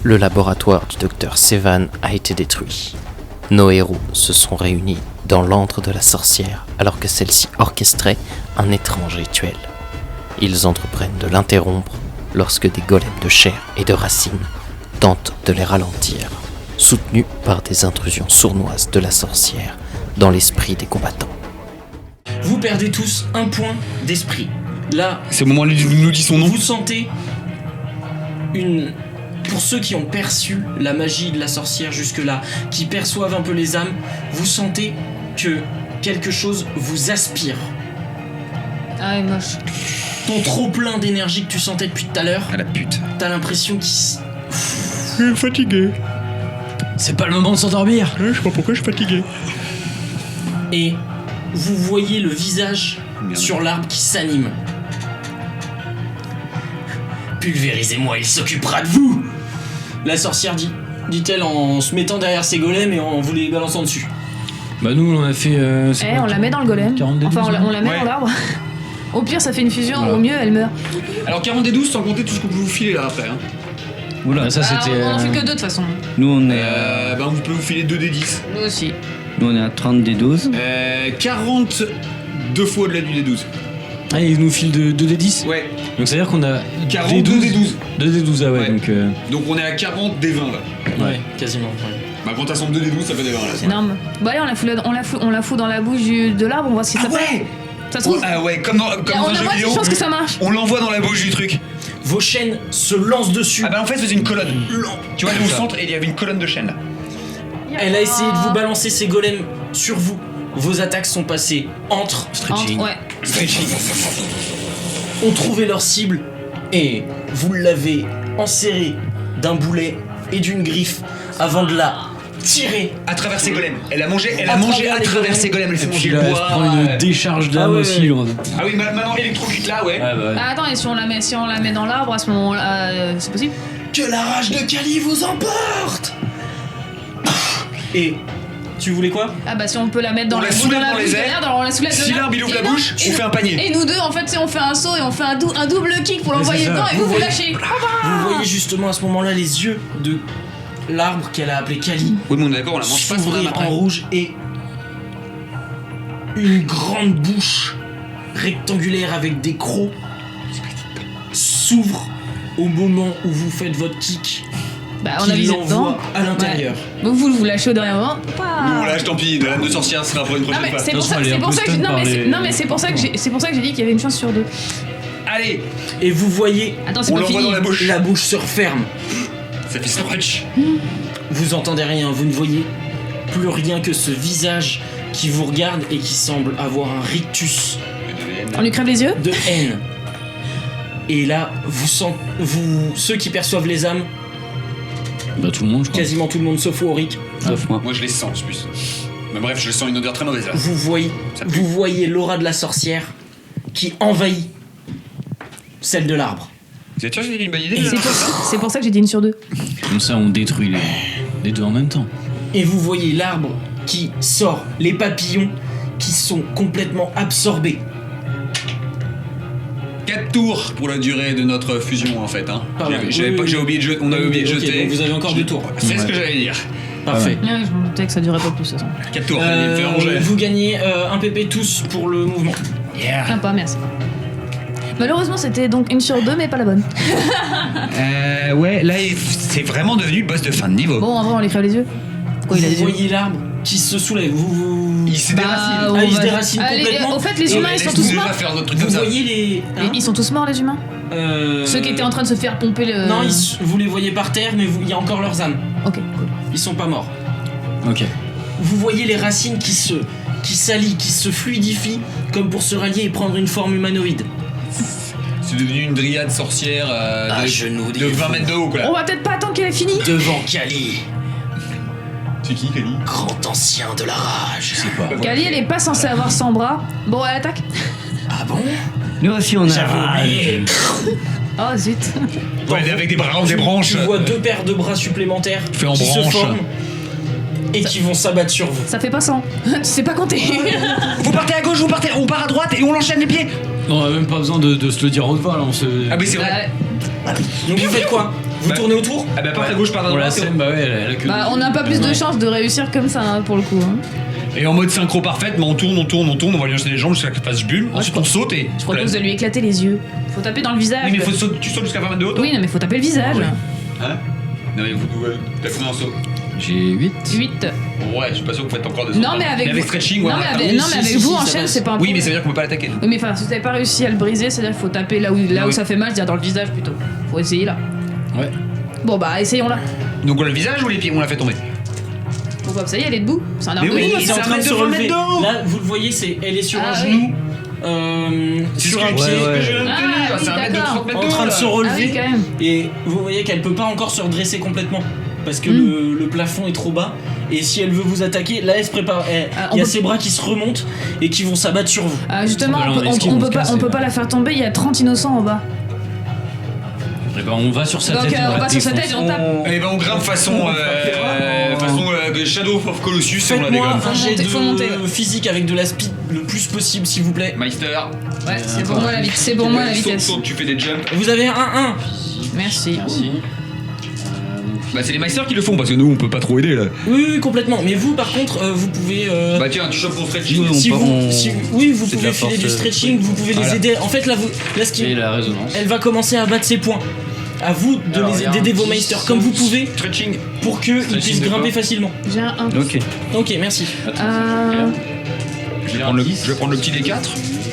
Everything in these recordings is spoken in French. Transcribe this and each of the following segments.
Le laboratoire du docteur Sevan a été détruit. Nos héros se sont réunis dans l'antre de la sorcière alors que celle-ci orchestrait un étrange rituel. Ils entreprennent de l'interrompre lorsque des golems de chair et de racines tentent de les ralentir, soutenus par des intrusions sournoises de la sorcière dans l'esprit des combattants. Vous perdez tous un point d'esprit. Là, c'est au moment où il nous dit son nom. Vous sentez une... Pour ceux qui ont perçu la magie de la sorcière jusque-là, qui perçoivent un peu les âmes, vous sentez que quelque chose vous aspire. Ah, il est moche. Ton trop-plein d'énergie que tu sentais depuis tout à l'heure, Ah la pute. t'as l'impression qu'il... Je suis fatigué. C'est pas le moment de s'endormir. Je sais pas pourquoi je suis fatigué. Et vous voyez le visage sur l'arbre qui s'anime. Pulvérisez-moi, il s'occupera de vous. La sorcière dit-elle en se mettant derrière ses golems et en vous les balançant dessus. Bah nous on a fait... On la met dans le golem. 40 Enfin, on la met Ouais. dans l'arbre. Au pire, ça fait une fusion, Voilà. au mieux, elle meurt. Alors 40 des 12 sans compter tout ce que vous filez là après. Hein. Oula, ça Ah, c'était... on en fait que deux de toute façon. Nous on est Bah on peut vous filer 2 des 10. Nous aussi. nous on est à 30 des 12. 42 fois de la du des 12. Ah, il nous file 2 des 10. Ouais. Donc ça veut dire qu'on a 42 des 12. 2 des 12, ah ouais, Ouais. donc... Donc on est à 40 des 20 là. Ouais, quasiment. Ouais. Bah quand t'as 2 des 12 ça fait des 20 là. C'est énorme. Bah allez, on la fout dans la bouche de l'arbre, on voit ce qui Ah ça fait. ouais. Ça se trouve, Ah ouais, comme dans on un a jeu moins de vidéo. chances que ça marche. On l'envoie dans la bouche du truc. Vos chaînes se lancent dessus. Ah bah en fait c'est une colonne. Tu vois, au centre il y avait une colonne de chaînes là. Elle a essayé de vous balancer ses golems sur vous. Vos attaques sont passées entre, Ouais. ont trouvé leur cible et vous l'avez enserrée d'un boulet et d'une griffe avant de la tirer. À travers ses golems. Elle a mangé À à travers les travers golems. ses golems. Elle s'est Et mangé puis le là, elle se bois. prend une décharge d'âme Ah ouais, aussi. ouais. Loin. Ah oui, maintenant électrocute là, ouais. Ah bah ouais. Ah, attends, et si on la met dans l'arbre à ce moment-là, c'est possible? Que la rage de Kali vous emporte. Et tu voulais quoi? Ah bah si on peut la mettre dans On la bouche soulève de dans les airs. on la soulève de Si l'arbre il ouvre Et la non, bouche, on fait un panier. Et nous deux, en fait, on fait un saut et on fait un double kick pour l'envoyer c'est ça. dedans et vous voyez- lâchez. Vous voyez justement à ce moment-là les yeux de l'arbre qu'elle a appelé Kali Oui, mais on est d'accord, on la mange pas son âme s'ouvrir après. en rouge et une grande bouche rectangulaire avec des crocs s'ouvre au moment où vous faites votre kick Bah on a qui visé dedans. l'envoie à l'intérieur. Ouais. Donc vous lâchez au dernier moment. Nous on lâche, tant pis, de l'âme de sorcière, ce sera pour une Non prochaine mais fois. c'est pour façon, ça, elle est c'est un pour peu ça que stun par les- non mais c'est pour ça que j'ai dit qu'il y avait une chance sur deux. Allez, Et vous voyez Attends, c'est on pas l'envoie fini. dans la bouche. la bouche se referme. Ça fait scratch. Vous entendez rien, vous ne voyez plus rien que ce visage qui vous regarde et qui semble avoir un rictus On lui crève les yeux. de haine. Et là, ceux qui perçoivent les âmes, Bah tout le monde, je crois. quasiment tout le monde sauf Auric, Sauf moi. Moi je les sens en plus. Mais bref, je sens une odeur très mauvaise là. Ça pue. vous voyez l'aura de la sorcière qui envahit celle de l'arbre. Vous êtes sûr que j'ai une bonne idée Et là c'est pour ça que j'ai dit une sur deux. Comme ça, on détruit les deux en même temps. Et vous voyez l'arbre qui sort, les papillons qui sont complètement absorbés. 4 tours pour la durée de notre fusion en fait. Hein. Pas mal. J'ai oublié de jeter. On avait oublié de Ok, jeter. donc vous avez encore 2 tours. C'est ce que j'allais dire. Parfait. Ouais, je me doutais que ça durait pas plus de toute façon. 4 tours, allez, fais ranger. Vous gagnez un PP tous pour le mouvement. Sympa, merci. Malheureusement, c'était donc une sur deux, mais pas la bonne. Ouais, là c'est vraiment devenu le boss de fin de niveau. Bon, en vrai, on lui crève les yeux. Pourquoi il a Vous des yeux? voyez l'arbre qui se soulève. Vous... Il s'est Bah, déracine. Ah, il se va- déracine Allez, complètement. au fait, les Et humains, ils sont tous Laisse-nous morts. déjà faire notre truc Vous comme ça. voyez les... hein Ils sont tous morts, les humains. Ceux qui étaient en train de se faire pomper le. Non, vous les voyez par terre, mais il y a encore leurs âmes. Ok, cool. Ils sont pas morts. Ok. Vous voyez les racines qui s'allient, qui se fluidifient, comme pour se rallier et prendre une forme humanoïde. C'est devenu une dryade sorcière À genoux, de 20 mètres de haut quoi. On va peut-être pas attendre qu'elle ait fini. Devant Kali, C'est qui Kali? grand ancien de la rage. C'est pas. Kali, elle est pas censée avoir 100 bras. Bon, elle attaque. Ah bon? Nous aussi on a. J'avais oublié. Oh zut. Ouais, avec des bras, des branches. Tu vois 2 paires de bras supplémentaires Fait en qui se branche. forment et qui vont s'abattre sur vous. Ça fait pas 100. Tu sais pas compter. Vous partez à gauche, on part à droite et on enchaîne les pieds. Non, on a même pas besoin de se le dire en voix là, on se. Ah mais c'est vrai. Ouais. Donc vous faites quoi? Vous tournez autour. Ah bah part à gauche, part à On la droite. sème, bah ouais, elle a que. Bah, on n'a pas plus de chance de réussir comme ça, hein, pour le coup. Hein. Et en mode synchro parfaite, on tourne, on va lui enchaîner les jambes jusqu'à ce qu'elle fasse bulle. Ensuite on saute et. Je propose de lui éclater les yeux. Faut taper dans le visage. Oui, mais tu sautes jusqu'à 20 mètres de haut. Oui, non, mais faut taper le visage. Hein? Non, mais vous t'as combien en saut? J'ai 8. 8. Ouais, je suis pas sûr que vous faites encore des sauts. Non, mais avec vous. stretching, Non, ouais. mais avec, oui, non, si, mais avec si, vous si, en ça chaîne, passe. c'est pas un Oui, problème. mais ça veut dire qu'on peut pas l'attaquer. Oui, mais enfin, si vous avez pas réussi à le briser, c'est-à-dire qu'il faut taper là où ça fait mal, c'est-à-dire dans le visage plutôt. Faut essayer là. Ouais. Bon, bah, essayons là. Donc le visage ou les pieds, on l'a fait tomber. Pourquoi ça y est, elle est debout. C'est un arbre Mais de oui, boue. Il est en c'est train un de se mètre de relever. 20 mètres d'eau. Là, vous le voyez, elle est sur Ah, un oui. genou, sur un pied, Ah, c'est un oui, mètre de d'accord. 30 mètres en de train haut, de se là. Ah oui, relever. quand même. Et vous voyez qu'elle peut pas encore se redresser complètement. Parce que le plafond est trop bas. Et si elle veut vous attaquer, là elle se prépare. on Il y a peut- ses bras qui se remontent et qui vont s'abattre sur vous. Ah, justement, Bah là, on peut- on esquive, on on peut se pas- casse, on peut et pas la faire tomber, il y a 30 innocents en bas. Et ben on va sur sa Donc tête. on la va sur sa tête et défonce. on tape. Et ben on grimpe façon Shadow of Colossus et on la Faites-moi dégomme. un jet Faut monter. de physique avec de la speed le plus possible, s'il vous plaît. Meister. Ouais, c'est pour moi la vitesse. C'est pour moi la Saute, vitesse. saute, tu fais des jumps. Vous avez un 1-1. Merci. Merci. Bah c'est les Meisters qui le font parce que nous on peut pas trop aider là. Oui, complètement. Mais vous, par contre, vous pouvez. Bah tiens, tu chopes mon stretching. Nous, si on- vous, on- oui, vous c'est de pouvez la filer force, du stretching, vous pouvez les Voilà. aider. En fait, là, ce qui, Et la résonance. elle va commencer à battre ses points. À vous Alors, il y a d'aider un vos petit meisters comme vous pouvez Stretching. pour qu'ils puissent d'accord. grimper facilement. J'ai un 1. Ok. Ok, merci. Je vais prendre le petit D4.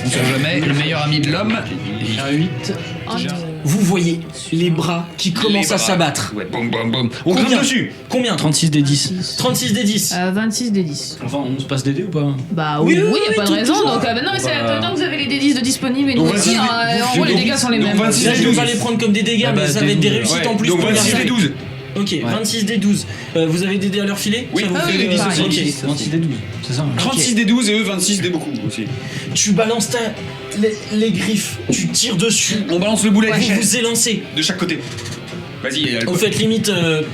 On sait jamais, le meilleur ami de l'homme. J'ai un 8. Vous voyez les bras qui commencent Les à bras. s'abattre. Ouais, boum boum boum. On Combien grimpe dessus. Combien 36 des 10. 36 des 10. 26 des 10. Enfin, on se passe des dés ou pas? Bah Oui, oui, oui, oui, y a oui, pas de raison. toujours. Donc, non, mais c'est Bah. tant que vous avez les D10 de disponibles et nous Donc, aussi, 26, en gros, les dégâts sont les donc, mêmes. 26, Là, je vais 12. pas les prendre comme des dégâts, Ah bah, mais ça des va être des 12, réussites Ouais, en plus donc pour 26 leur et 12. Ok, 26 des 12. Vous avez des dés à leur filer Oui. Ça vous Ah fait oui, des 10 pareil. aussi. 26 des 12. C'est ça. 36 des 12 et eux 26 des beaucoup aussi. Tu balances les griffes, tu tires dessus, On balance le boulet vous vous élancez. de chaque côté. Vas-y, elle Vous faites limite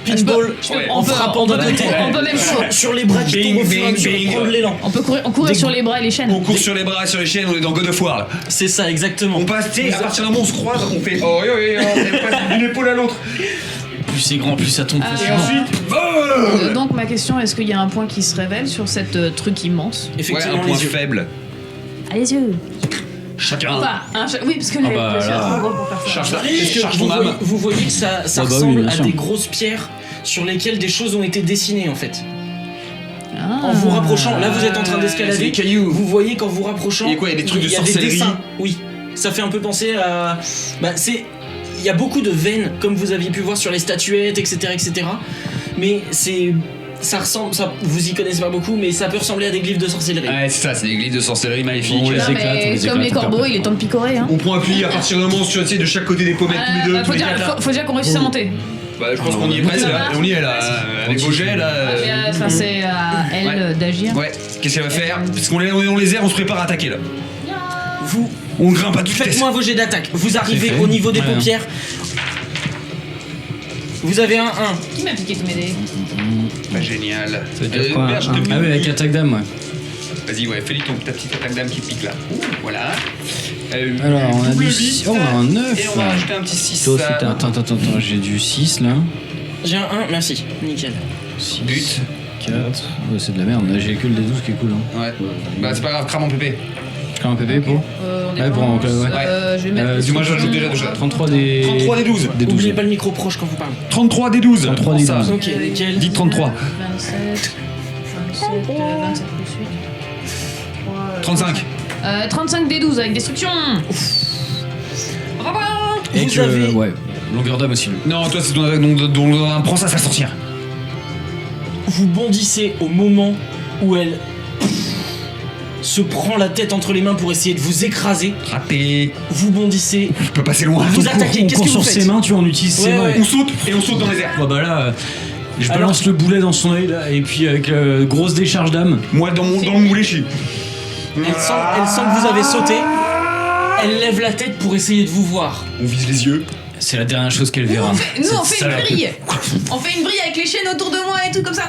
pinball Ouais. en frappant d'un côté. On peut même Sur les bras qui Bing, tombent au fur et à bing, mesure de bing. prendre l'élan. on courir sur les bras et les chaînes. On court sur les bras, sur les chaînes, on est dans God of War là. C'est ça, exactement. On passe, tu sais, à partir d'un moment on se croise, on fait oh yo yo, on passe d'une épaule à l'autre. Plus c'est grand, plus ça tombe. Et ensuite, Donc ma question, est-ce qu'il y a un point qui se révèle sur cette truc immense? ouais, Effectivement, un point les yeux. faible. Ah, les yeux. Chacun. Enfin, oui, parce que Ah bah, je suis là. trop gros pour faire ça. Charge ta, Est-ce que charge vous ton voyez, âme. vous voyez que ça Ah bah oui, ressemble bien à sûr. des grosses pierres sur lesquelles des choses ont été dessinées en fait. Ah. En vous rapprochant, là vous êtes en train C'est d'escalader, des cailloux. vous voyez qu'en vous rapprochant, Il y a quoi, il y a des trucs de des sorcellerie dessins. Oui, ça fait un peu penser à... Il y a beaucoup de veines, comme vous aviez pu voir sur les statuettes, etc. etc. Mais ça ressemble, vous y connaissez pas beaucoup, mais ça peut ressembler à des glyphes de sorcellerie. Ouais, c'est ça, c'est des glyphes de sorcellerie maléfique. Bon, on les Non, éclate, mais on les comme éclate, les on corbeaux, perd il est temps de picorer. Hein. On prend appui à partir d'un moment sur, tu sais, de chaque côté des pommettes tous les deux. Faut tous les quatre, là. dire qu'on réussisse à monter. Bah, je pense qu'on y est presque là. On y est là, avec vos jets là. Enfin, c'est à elle Ouais. d'agir. Ouais, qu'est-ce qu'elle va faire? Parce qu'on est dans les airs, on se prépare à attaquer là. Vous, On grimpe à toute vitesse. faites-moi vos jets d'attaque. Vous arrivez fait. au niveau des Ouais. paupières. Vous avez un 1. Qui m'a piqué tous mes dés? Bah, génial. Ça veut dire quoi, merde, je un- te Ah oui, avec attaque d'âme, ouais. Vas-y, ouais, fais-lui ta petite attaque d'âme qui pique là. Voilà. Alors, on a double du 8, oh, on a un 9. Et on va rajouter un petit 6. Toi aussi, t'as un- Attends, j'ai du 6 là. J'ai un 1, merci. Nickel. 6, But. 4. Ouais, c'est de la merde, là j'ai que le D12 qui est cool. Hein. Ouais. Bah, c'est pas grave, crame en pépé. Je crame un PP pour On est Ouais, bon. pour ouais. Je vais mettre. Dis-moi, je rajoute déjà 33 des. 33 des 12. Des 12. N'oubliez pas le micro proche quand vous parlez. 33 des 12. 33 Prends des ça. 12. Ok, nickel. Dites 33. 27 plus 8. 35. 35 des 12 avec destruction. Et Vous que, avez- ouais, longueur d'âme aussi. Non, toi, c'est ton prends ça, ça sortir. Vous bondissez au moment où elle se prend la tête entre les mains pour essayer de vous écraser. Raté. Vous bondissez. Je peux passer loin. Vous attaquez. On Qu'est-ce court que vous sur faites? ses mains, tu vois, on utilise ses Ouais, mains. ouais. On saute et on saute dans les airs. Bah là, je Alors- balance le boulet dans son œil là, et puis avec grosse décharge d'âme. Moi, dans le moulé, je suis. Elle sent que vous avez sauté. Elle lève la tête pour essayer de vous voir. On vise les yeux. C'est la dernière chose qu'elle verra. Nous, on Cette fait une salope. brille. On fait une brille avec les chaînes autour de moi et tout comme ça.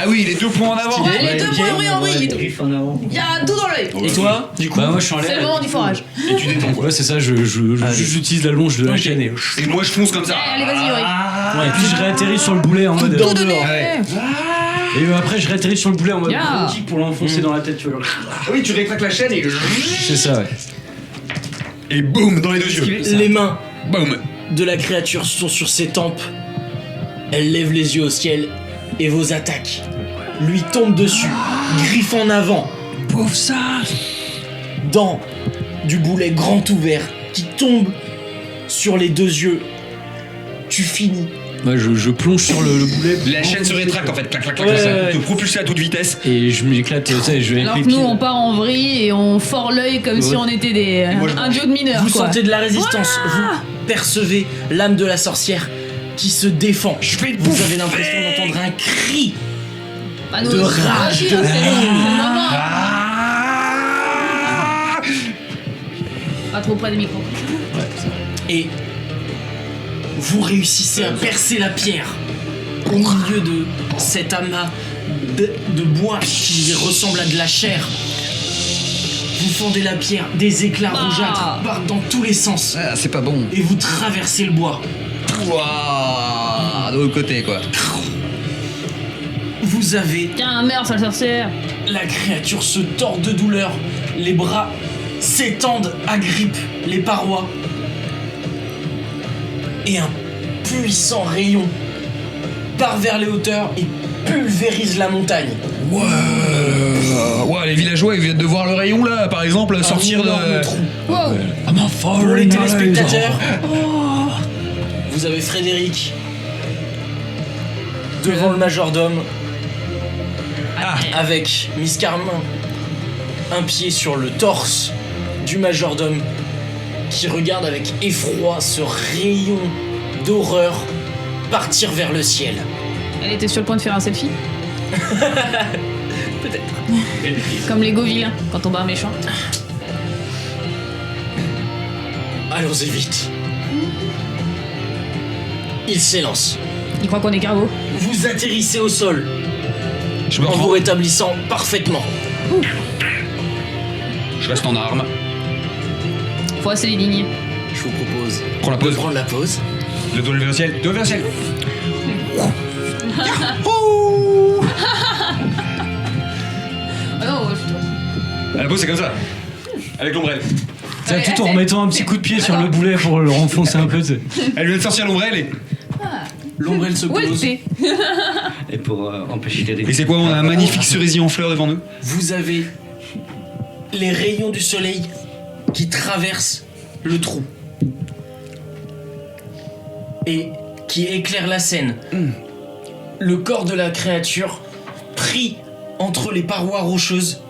Ah oui, les 2 points en avant. Ouais, les 2 points brillent en vrille et tout. Griffe en avant. Il y a tout dans l'œil. Et toi, du coup, Bah, moi je suis en C'est le l'air. moment du forage. Et tu détends quoi. Ouais, c'est ça, j'utilise la longe de la chaîne et. Et moi je fonce comme ça. Allez, vas-y, Yuri. Ouais, et puis je réatterris sur le boulet en mode. Tout donner. Ouais. Et après, je réatterris sur le boulet en mode Yeah. gros kick pour l'enfoncer dans la tête, tu vois. Ah oui, tu rétractes la chaîne et. C'est ça, ouais. Et boum, dans les 2 yeux. les mains Boum. de la créature sont sur ses tempes. Elle lève les yeux au ciel et vos attaques lui tombent dessus, griffe en avant. Pauvre ça. Dents du boulet grand ouvert qui tombe sur les 2 yeux. Tu finis. Moi, je plonge sur le boulet. La chaîne se rétracte en fait, clac clac clac, Ouais, ça ouais. te propulse à toute vitesse. Et je m'éclate, tu sais, je vais Alors avec que les nous, pieds. on part en vrille et on ford l'œil comme si on était des moi, je un duo de mineurs, Vous quoi. sentez de la résistance. Vous percevez l'âme de la sorcière qui se défend. Je vais te Vous avez l'impression d'entendre un cri. Bah, nous de aussi, rage, aussi, de hein, c'est haine. le moment. Ah. Pas trop près des micros. Et vous réussissez à percer la pierre au milieu de cet amas de bois qui ressemble à de la chair. Vous fondez la pierre, des éclats Ah. rougeâtres partent dans tous les sens Ah, c'est pas bon. et vous traversez le bois. Ouah, de l'autre côté quoi. Vous avez Tiens, meurs, sale sorcière. la créature se tord de douleur, les bras s'étendent, agrippent les parois et un puissant rayon part vers les hauteurs et pulvérise la montagne. Ouais, les villageois ils viennent de voir le rayon là, par exemple, sortir Un énorme de. trou. Wow. Ah ma folle. Pour les téléspectateurs, vous avez Frédéric devant le majordome avec Miss Carmin, un pied sur le torse du majordome qui regarde avec effroi ce rayon d'horreur partir vers le ciel. Elle était sur le point de faire un selfie. Peut-être. Comme Lego vilain, quand on bat un méchant. Allons-y vite. Il s'élance. Il croit qu'on est cargo. Vous atterrissez au sol Je me en vous rends. rétablissant parfaitement. Je reste en arme. Faut assez les lignes. Je vous propose Prends la de pause. prendre la pause. Le dos levé au ciel. Dos vers le ciel. Ah non, je suis toi. La pause c'est comme ça. Avec l'ombrelle. Ça, tout en remettant un petit coup de pied sur le boulet pour le renfoncer un peu, tu sais. Elle vient de sortir l'ombrelle et. L'ombrelle se Où est le pose. thé? Et pour empêcher les Et c'est quoi? On a un magnifique cerisier en fleurs devant nous. Vous avez les rayons du soleil qui traversent le trou et qui éclairent la scène. Le corps de la créature pris entre les parois rocheuses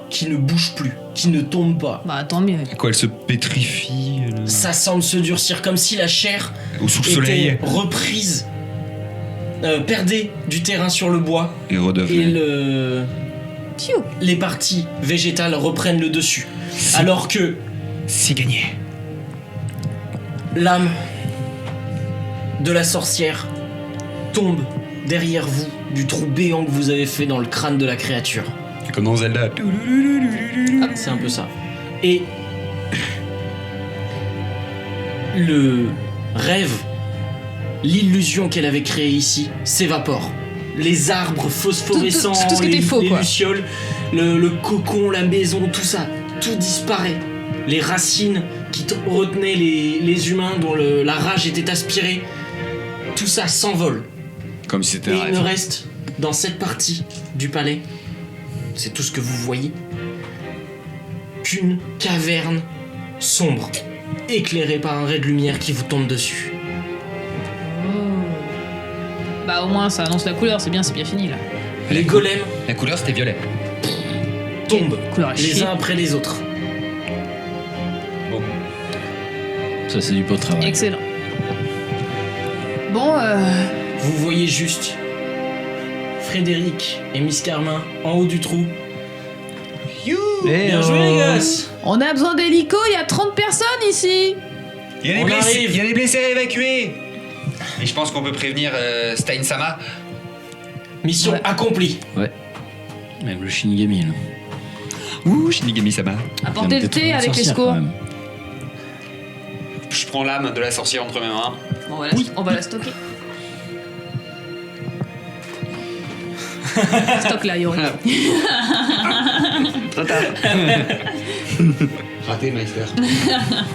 qui ne bouge plus, qui ne tombe pas. Bah tant mieux. Quoi, elle se pétrifie Ça semble se durcir comme si la chair sous le soleil était reprise, perdait du terrain sur le bois et et redevenait. Piou. les parties végétales reprennent le dessus. Alors que C'est gagné. l'âme de la sorcière tombe derrière vous du trou béant que vous avez fait dans le crâne de la créature. Comme dans Zelda. C'est un peu ça. Et le rêve, l'illusion qu'elle avait créée ici s'évapore. Les arbres phosphorescents, Tout ce qui était faux, les quoi. lucioles, le cocon, la maison, tout ça, tout disparaît. Les racines qui retenaient les humains dont la rage était aspirée, tout ça s'envole. Comme si c'était Et un il ne rêve. reste dans cette partie du palais, c'est tout ce que vous voyez, qu'une caverne sombre, éclairée par un ray de lumière qui vous tombe dessus. Bah au moins ça annonce la couleur, c'est bien fini là. Les golems La couleur c'était violet. tombent Couleur à les chier. uns après les autres. Ça, c'est du beau travail. Excellent. Bon, Vous voyez juste Frédéric et Miss Carmin en haut du trou. Bien joué les gosses. on a besoin d'hélico, il y a 30 personnes ici. Il y a des On blessés, arrive. il y a des blessés à évacuer. Et je pense qu'on peut prévenir Stein Sama. Mission Ouais. accomplie. Même le Shinigami, là. Ouh, Shinigami-sama. Apportez le thé avec les secours. Je prends l'âme de la sorcière entre mes mains. Bon, on va la stocker. Stock là, Yori. Trop tard. Raté, Meister.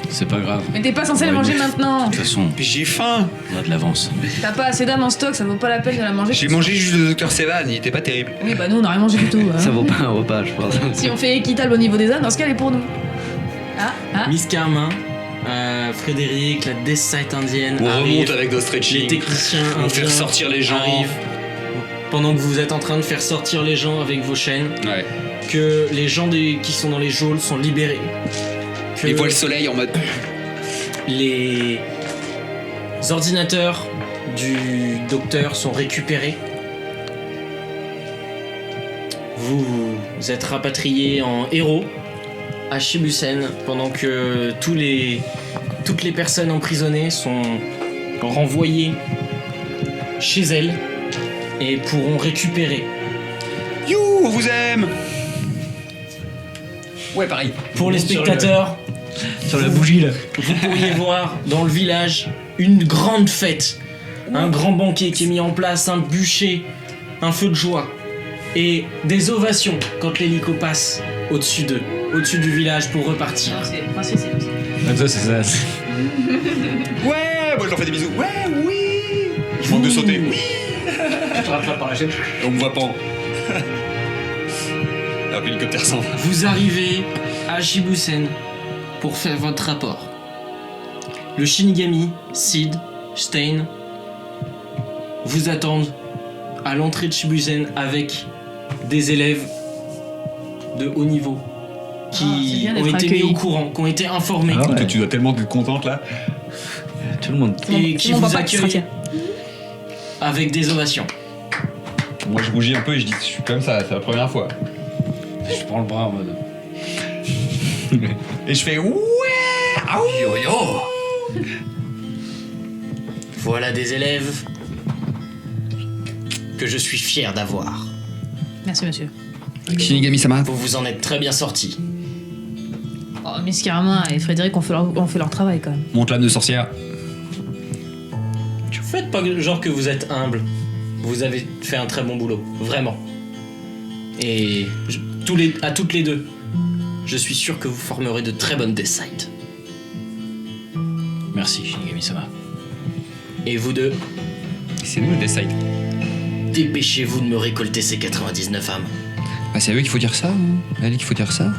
C'est pas grave. Mais t'es pas censé la manger maintenant. De toute façon, J'ai faim. on a de l'avance. T'as pas assez d'âme en stock, ça vaut pas la peine de la manger. J'ai mangé juste le Dr Sevan, il était pas terrible. Oui, bah nous on a rien mangé du tout. hein. Ça vaut pas un repas, je pense. Si on fait équitable au niveau des âmes, dans ce cas, elle est pour nous. Ah, Miss Carmin, Frédéric, la Death Site indienne On arrive. remonte avec nos Les stretching. techniciens On fait indiens ressortir les gens. arrivent. Pendant que vous êtes en train de faire sortir les gens avec vos chaînes, Ouais. que les gens qui sont dans les geôles sont libérés. Que Ils voient le soleil en mode. les ordinateurs du docteur sont récupérés. Vous êtes rapatriés en héros à Shibusen pendant que toutes les personnes emprisonnées sont renvoyées chez elles et pourront récupérer. You, on vous aime. Ouais, pareil. Pour les spectateurs, Sur la bougie, là. vous pourriez voir dans le village une grande fête, un grand banquet qui est mis en place, un bûcher, un feu de joie et des ovations quand l'hélico passe au-dessus d'eux, au-dessus du village pour repartir. non, c'est principe, c'est comme ça. Ah, ça, c'est ça. Ouais, moi je leur fais des bisous. Ouais, oui. Je manque de sauter. Oui. Je te rattrape par la chaîne. On me voit pas. Hop, l'hélicoptère s'en va. Vous arrivez à Shibusen pour faire votre rapport. Le Shinigami, Sid, Stein vous attendent à l'entrée de Shibusen avec des élèves de haut niveau c'est qui bien ont d'être été mis accueillis. au courant, qui ont été informés Ah ouais. Toi, tu dois tellement être contente là. Tout le monde. et qui Mon vous papa qui sera accueillent fier. avec des ovations. Moi je rougis un peu et je dis je suis comme ça, c'est la première fois. Je prends le bras en mode. Et je fais ouais. Ah oui. Yo yo. Voilà des élèves que je suis fier d'avoir. Merci, monsieur. Shinigami-sama. Vous vous en êtes très bien sortis. Oh, Miss Carmin et Frédéric ont fait leur travail quand même. Monte l'âme de sorcière. Faites pas genre que vous êtes humble. Vous avez fait un très bon boulot, vraiment. Et à toutes les deux, je suis sûr que vous formerez de très bonnes Death Sight. Merci, Shinigami-sama. Et vous deux, C'est nous le Deathside. dépêchez-vous de me récolter ces 99 âmes. Ah, c'est à eux qu'il faut dire ça, hein. Elle qu'il faut dire ça.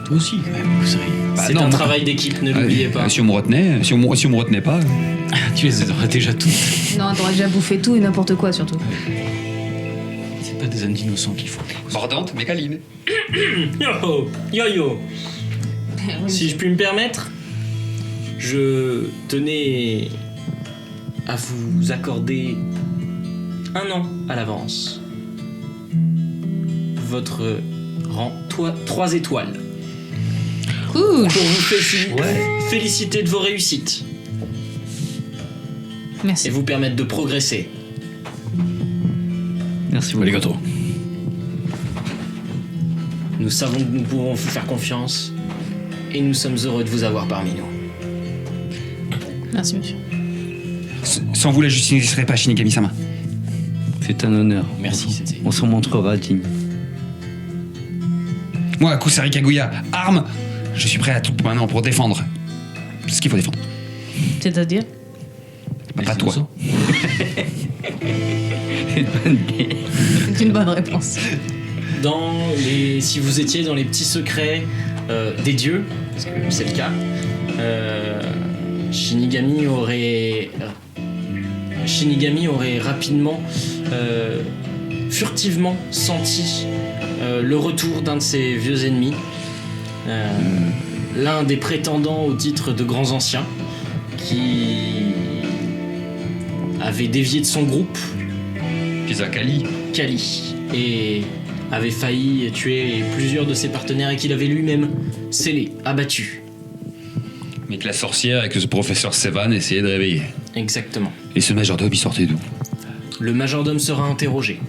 Toi aussi, quand même, vous savez. Bah C'est non, un moi- travail d'équipe, ne l'oubliez pas. Si on me retenait, si on me retenait pas. Tu les aurais déjà tous. Non, t'aurais déjà bouffé tout et n'importe quoi surtout. C'est pas des âmes d'innocents qu'il faut. Mordante, mais câline. Yo, yo, yo. Si je puis me permettre, je tenais à vous accorder 1 an à l'avance votre rang 3 étoiles Cool. pour vous féliciter de vos réussites Merci. et vous permettre de progresser. Merci beaucoup. Les gâteaux. Nous savons que nous pouvons vous faire confiance et nous sommes heureux de vous avoir parmi nous. Merci, monsieur. Sans vous, la justice n'existerait pas, Shinigami-sama. C'est un honneur. Merci, Sensei. On s'en montrera digne. Moi, Kusari Kaguya, arme, je suis prêt à tout maintenant pour défendre ce qu'il faut défendre. C'est-à-dire Bah, pas toi. C'est une bonne réponse. Si vous étiez dans les petits secrets des dieux, parce que c'est le cas, Shinigami aurait rapidement, furtivement senti le retour d'un de ses vieux ennemis, l'un des prétendants au titre de grands anciens, qui avait dévié de son groupe, Kizakali. Kali, et avait failli tuer plusieurs de ses partenaires et qu'il avait lui-même scellé, abattu. Mais que la sorcière et que ce professeur Sevan essayaient de réveiller. Exactement. Et ce majordome, il sortait d'où? le majordome sera interrogé.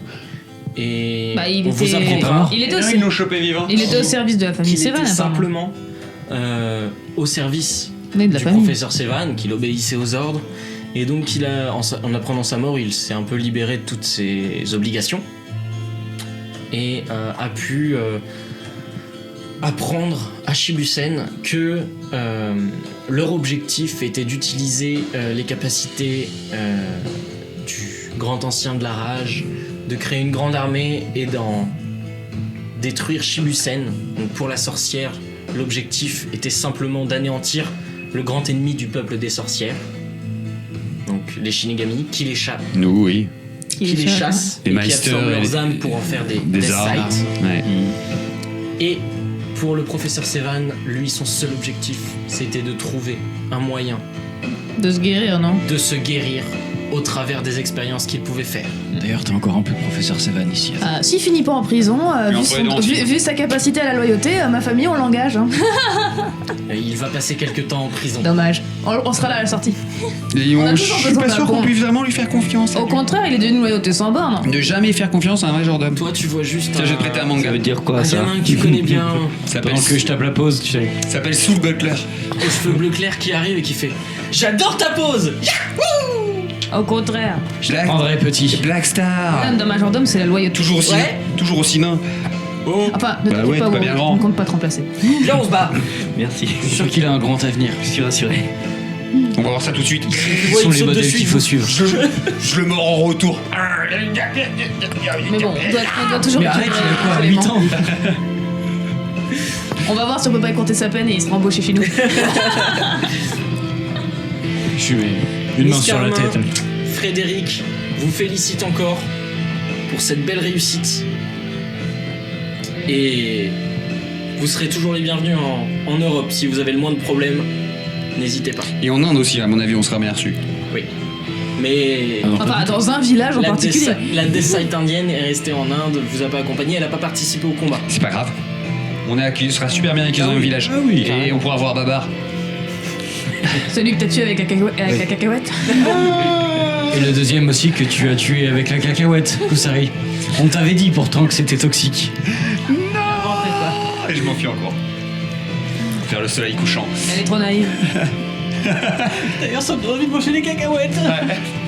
Et Bah, il on vous était apprendra aussi. chopé vivant. Il était au service de la famille qu'il Sévan, était apparemment. simplement au service Mais de la du famille. professeur Sévan, qu'il obéissait aux ordres. Et donc, en apprenant sa mort, il s'est un peu libéré de toutes ses obligations. Et a pu apprendre à Shibusen que leur objectif était d'utiliser les capacités du grand ancien de la rage, de créer une grande armée et d'en détruire Shibusen. Donc pour la sorcière, l'objectif était simplement d'anéantir le grand ennemi du peuple des sorcières. Donc les Shinigami qui les chassent, Nous, oui. qui les chassent Les et qui Meisters absorbent et leurs les- âmes pour en faire des Des armes. sites. Ouais. Et pour le professeur Sévan, lui, son seul objectif, c'était de trouver un moyen De se guérir, non? de se guérir au travers des expériences qu'il pouvait faire. D'ailleurs, t'es encore un peu professeur Sévan ici. S'il finit pas en prison, Mais en prudent aussi. vu sa capacité à la loyauté, ma famille, on l'engage. Hein. Et il va passer quelques temps en prison. Dommage. On sera là à la sortie. Et On a je toujours suis besoin pas d'un sûr qu'on pont. puisse vraiment lui faire confiance. à Au lui. contraire, il est d'une loyauté sans borne. De jamais faire confiance à un majordome. Toi, tu vois juste Tiens, je vais te prêter un manga. Ça veut dire quoi un ça gamin que tu connais bien, Ça s'appelle Pendant que je tape la pause, tu sais. ça s'appelle Soul Butler. aux cheveux bleu clair qui arrive et qui fait « J'adore ta pose !» Au contraire. Je la prendrai petit. Black Star. L'âme d'un majordome, c'est la loyauté. Toujours aussi, Ouais. toujours aussi nain. Oh, Enfin, ne Bah t'inquiète ouais, pas, t'es pas Woro, bien je grand. ne compte pas te remplacer. viens, on se bat. Merci. Je suis sûr qu'il a un grand avenir. Je suis rassuré. On va voir ça tout de suite. Quels Ouais, sont il les saute modèles dessus, qu'il il faut vous- suivre? Je le mords en retour. Mais bon, on doit toujours Mais arrête, il récupérer a quoi, les 8 éléments. ans? On va voir si on peut pas écourter sa peine et il sera embauché chez nous. Je suis une main Miss sur la Carmin, tête. Frédéric vous félicite encore pour cette belle réussite. Et vous serez toujours les bienvenus en Europe. Si vous avez le moins de problèmes, n'hésitez pas. Et en Inde aussi, à mon avis, on sera bien reçus. Oui. Mais Enfin, dans un village en la particulier. la Death Site indienne est restée en Inde, vous a pas accompagné, elle a pas participé au combat. C'est pas grave. On est accueillis, sera super bien accueillis dans le village. Ah oui, Et carrément. on pourra voir Babar. Celui que t'as tué avec la cacahuète. Et le deuxième aussi que tu as tué avec la cacahuète, Kusari. On t'avait dit pourtant que c'était toxique. Et je m'enfuis encore. Vers le soleil couchant. Elle est trop naïve. D'ailleurs, ça me donne envie de manger des cacahuètes.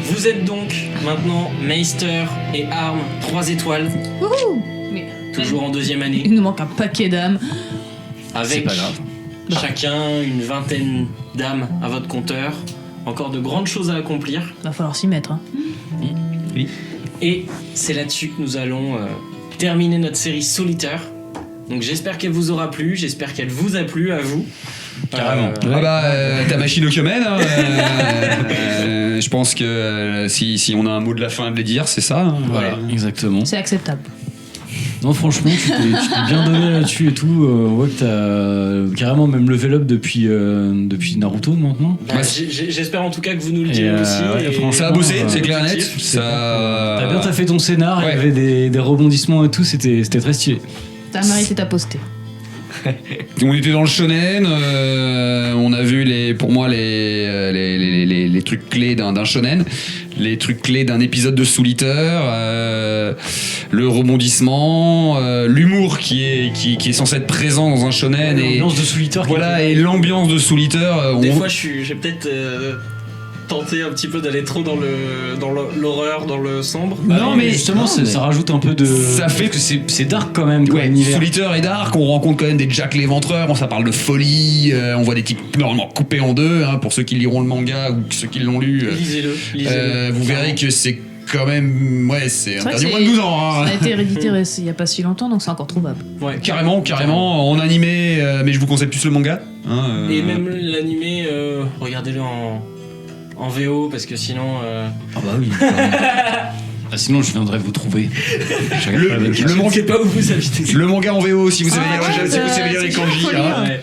Vous êtes donc maintenant Meister et Arm 3 étoiles, Wouhou. Mais toujours en deuxième année, il nous manque un paquet d'âmes. avec pas grave. chacun une vingtaine d'âmes à votre compteur. Encore de grandes choses à accomplir. Va falloir s'y mettre. Hein. Et c'est là-dessus que nous allons terminer notre série solitaire. Donc j'espère qu'elle vous aura plu, j'espère qu'elle vous a plu à vous. Carrément. Ah bah, ta machine au Kyomen, hein, je pense que si on a un mot de la fin à le dire, c'est ça. Hein, Voilà, exactement. C'est acceptable. Non, franchement, tu t'es bien donné là-dessus et tout. On voit que t'as carrément même level up depuis Naruto maintenant. Bah, j'espère en tout cas que vous nous le direz Et, aussi. ouais, et- franchement, Ça a bossé, c'est clair et net. Positif. Ça... T'as bien taffé ton scénar, il y Ouais. avait des rebondissements et tout, c'était très stylé. T'as mérité ta postée. On était dans le shonen, on a vu pour moi les trucs clés d'un shonen, les trucs clés d'un épisode de Soul Eater, le rebondissement, l'humour qui est censé être présent dans un shonen et L'ambiance de Soul Eater qui voilà était- et l'ambiance de Soul Eater. Des fois, j'ai peut-être tenté un petit peu d'aller trop dans l'horreur, dans le sombre. Non, mais justement, non, mais- ça rajoute un peu de. Ça fait- parce que c'est dark quand même, quoi, Ouais, l'univers. Soul Eater et Dark, on rencontre quand même des Jack l'éventreur, ça parle de folie, on voit des types normalement coupés en deux, hein, pour ceux qui liront le manga ou ceux qui l'ont lu. Lisez-le. Vous verrez que c'est quand même. Ouais, c'est vrai interdit que au moins de 12 ans. Ça Hein. a été réédité il y a pas si longtemps, donc c'est encore trouvable. Ouais. Carrément, en animé, mais je vous conseille plus le manga. Hein, Et même l'animé, regardez-le en VO parce que sinon. Ah bah oui. Ah, sinon, je viendrais vous trouver. Je regarde pas la Le webcam. Je ne sais pas où vous habitez. Le manga en VO si vous savez Ah, lire, ouais, si vous savez lire les c'est kanji. folie, Hein. Ouais.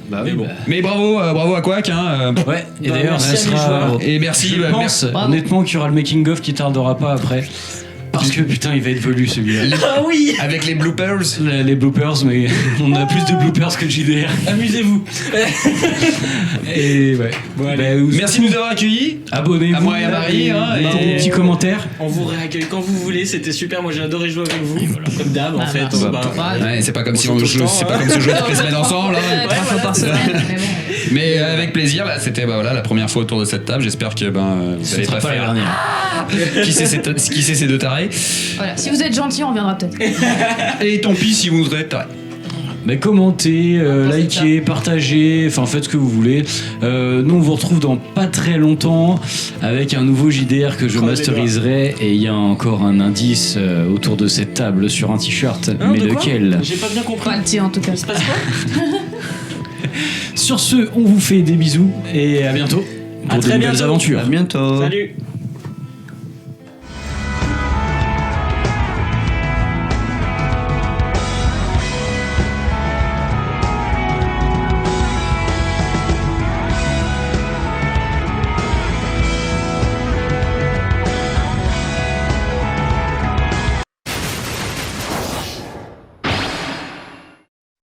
Bah Mais oui, bon. bah. Mais bravo à Quack. Hein. Ouais, et Bah, d'ailleurs, merci ça à mes sera. joueurs. Et merci. Je pense merci. Bravo. honnêtement qu'il y aura le making-of qui tardera pas après. Parce que putain, il va être velu celui-là. Ah oui. Avec les bloopers. Les bloopers, mais on a plus de bloopers que de JDR. Amusez-vous. Et ouais. Bon, Bah, Merci de nous avoir accueillis. abonnez-vous. À moi et à Marie. Hein, Mettez et- des petits commentaires. On vous réaccueille quand vous voulez, c'était super. Moi j'ai adoré jouer avec vous. Comme d'hab en Bah, fait. merci. On va- Voilà. Ouais, c'est pas comme si On on joue tout jouait, le temps, c'est pas hein. comme si on jouait toutes les semaines ensemble. Hein. Ouais, 3 fois par semaine, mais bon. Mais avec plaisir, là, c'était voilà, la première fois autour de cette table. J'espère que vous Ce allez sera pas pas la faire. dernière. Qui c'est ces deux tarés? Voilà. Si vous êtes gentil, on reviendra peut-être. Et tant pis si vous êtes tarés. Mais commentez, likez, partagez, enfin faites ce que vous voulez. Nous on vous retrouve dans pas très longtemps avec un nouveau JDR que je Croisez les masteriserai et il y a encore un indice autour de cette table sur un t-shirt. Hein, Mais de quoi lequel? J'ai pas bien compris. Pas le tien en tout cas. Il se passe quoi? Sur ce, on vous fait des bisous et à bientôt pour de très nouvelles bientôt. aventures. À bientôt. Salut.